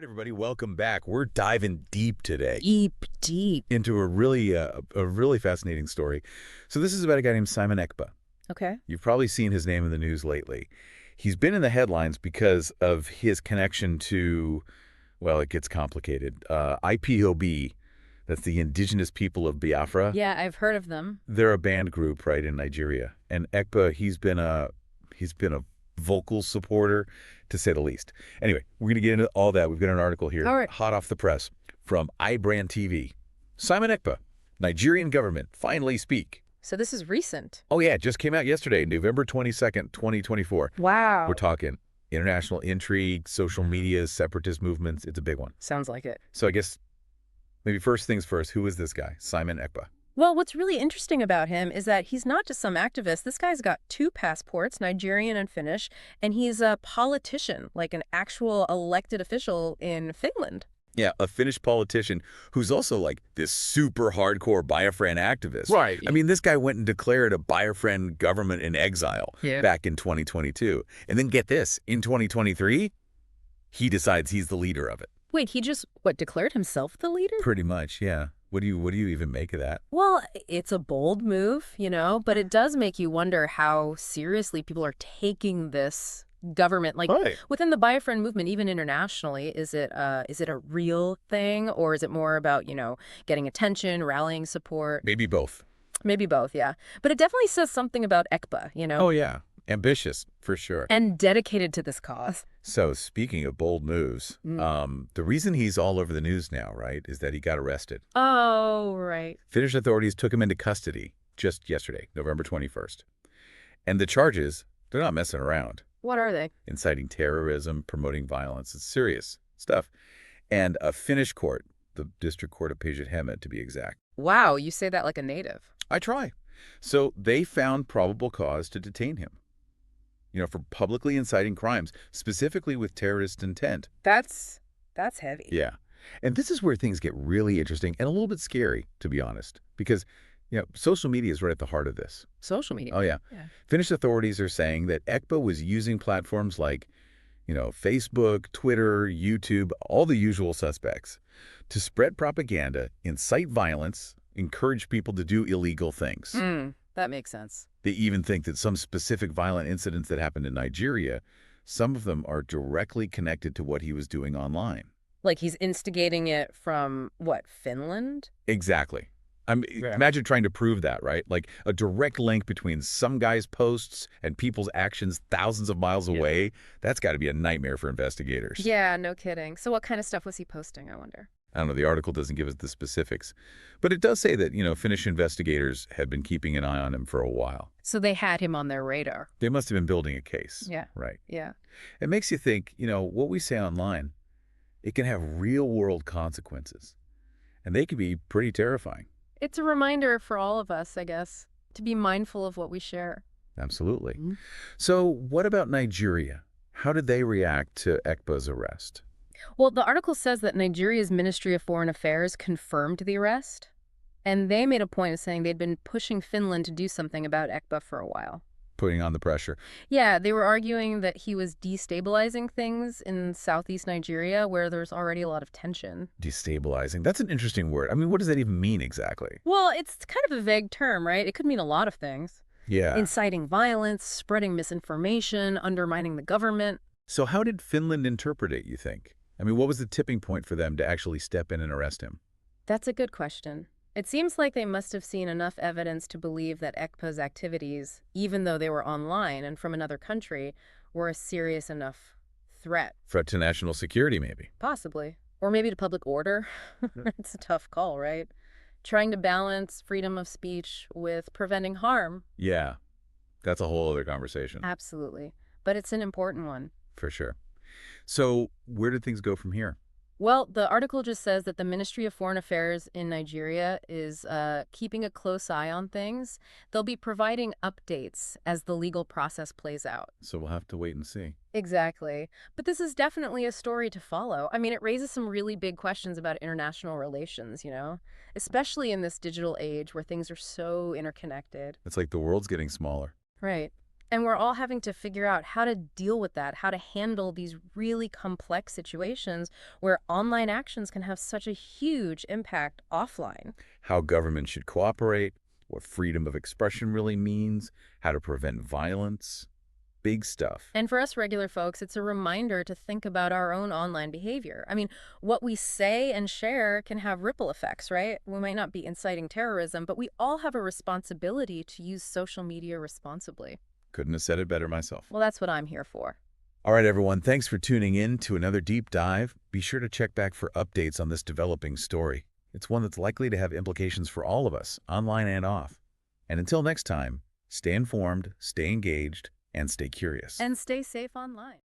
right, everybody, welcome back. We're diving deep today Deep. into a really fascinating story. So this is about a guy named Simon Ekpa. Okay. You've probably seen his name in the news lately. He's been in the headlines because of his connection to, well, it gets complicated. IPOB, that's the Indigenous People of Biafra. Yeah, I've heard of them. They're a band group, right, in Nigeria. And Ekpa, he's been a vocal supporter, to say the least. Anyway, we're going to get into all that. We've got an article here, All right. hot off the press, from iBrand TV. Simon Ekpa, Nigerian government finally speak. So this is recent. Oh, yeah, it just came out yesterday, November 22nd, 2024. Wow. We're talking international intrigue, social media, separatist movements. It's a big one. Sounds like it. So I guess maybe first things first, who is this guy, Simon Ekpa? Well, what's really interesting about him is that he's not just some activist. This guy's got two passports, Nigerian and Finnish, and he's a politician, like an actual elected official in Finland. Yeah, a Finnish politician who's also like this super hardcore Biafran activist. Right. I mean, this guy went and declared a Biafran government in exile Yeah. back in 2022. And then get this, in 2023, he decides he's the leader of it. Wait, he just, declared himself the leader? Pretty much, yeah. What do you even make of that? Well, it's a bold move, but it does make you wonder how seriously people are taking this government. Like, Right. within the Biafran movement, even internationally, is it a real thing, or is it more about, getting attention, rallying support? Maybe both. Maybe both, yeah. But it definitely says something about Ekpa, Oh, yeah. Ambitious, for sure. and dedicated to this cause. So speaking of bold moves, the reason he's all over the news now, right, is that he got arrested. Oh, right. Finnish authorities took him into custody just yesterday, November 21st. And the charges, they're not messing around. What are they? Inciting terrorism, promoting violence. It's serious stuff. And a Finnish court, the District Court of Päijät-Häme to be exact. Wow, you say that like a native. I try. So they found probable cause to detain him, for publicly inciting crimes, specifically with terrorist intent. That's heavy. Yeah. And this is where things get really interesting and a little bit scary, to be honest, because, social media is right at the heart of this. Social media. Oh, yeah. Yeah. Finnish authorities are saying that Ekpa was using platforms like, Facebook, Twitter, YouTube, all the usual suspects, to spread propaganda, incite violence, encourage people to do illegal things. That makes sense. They even think that some specific violent incidents that happened in Nigeria, some of them are directly connected to what he was doing online. Like he's instigating it from, Finland? Exactly. Yeah. Imagine trying to prove that, right? Like a direct link between some guy's posts and people's actions thousands of miles away. That's got to be a nightmare for investigators. Yeah, no kidding. So what kind of stuff was he posting, I wonder? I don't know. The article doesn't give us the specifics. But it does say that, Finnish investigators had been keeping an eye on him for a while. So they had him on their radar. They must have been building a case. Yeah. Right. Yeah. It makes you think, what we say online, it can have real-world consequences. And they can be pretty terrifying. It's a reminder for all of us, I guess, to be mindful of what we share. Absolutely. Mhm. So what about Nigeria? How did they react to Ekpa's arrest? Well, the article says that Nigeria's Ministry of Foreign Affairs confirmed the arrest, and they made a point of saying they'd been pushing Finland to do something about Ekpa for a while. Putting on the pressure. Yeah, they were arguing that he was destabilizing things in southeast Nigeria, where there's already a lot of tension. Destabilizing. That's an interesting word. I mean, what does that even mean exactly? Well, it's kind of a vague term, right? It could mean a lot of things. Yeah. Inciting violence, spreading misinformation, undermining the government. So how did Finland interpret it, you think? I mean, what was the tipping point for them to actually step in and arrest him? That's a good question. It seems like they must have seen enough evidence to believe that Ekpa's activities, even though they were online and from another country, were a serious enough threat. Threat to national security, maybe. Possibly. Or maybe to public order. It's a tough call, right? Trying to balance freedom of speech with preventing harm. Yeah. That's a whole other conversation. Absolutely. But it's an important one. For sure. So where did things go from here? Well, the article just says that the Ministry of Foreign Affairs in Nigeria is keeping a close eye on things. They'll be providing updates as the legal process plays out. So we'll have to wait and see. Exactly. But this is definitely a story to follow. I mean, it raises some really big questions about international relations, especially in this digital age where things are so interconnected. It's like the world's getting smaller. Right. And we're all having to figure out how to deal with that, how to handle these really complex situations where online actions can have such a huge impact offline. How government should cooperate, what freedom of expression really means, how to prevent violence. Big stuff. And for us regular folks, it's a reminder to think about our own online behavior. I mean, what we say and share can have ripple effects, right? We might not be inciting terrorism, but we all have a responsibility to use social media responsibly. Couldn't have said it better myself. Well, that's what I'm here for. All right, everyone, thanks for tuning in to another deep dive. Be sure to check back for updates on this developing story. It's one that's likely to have implications for all of us, online and off. And until next time, stay informed, stay engaged, and stay curious. And stay safe online.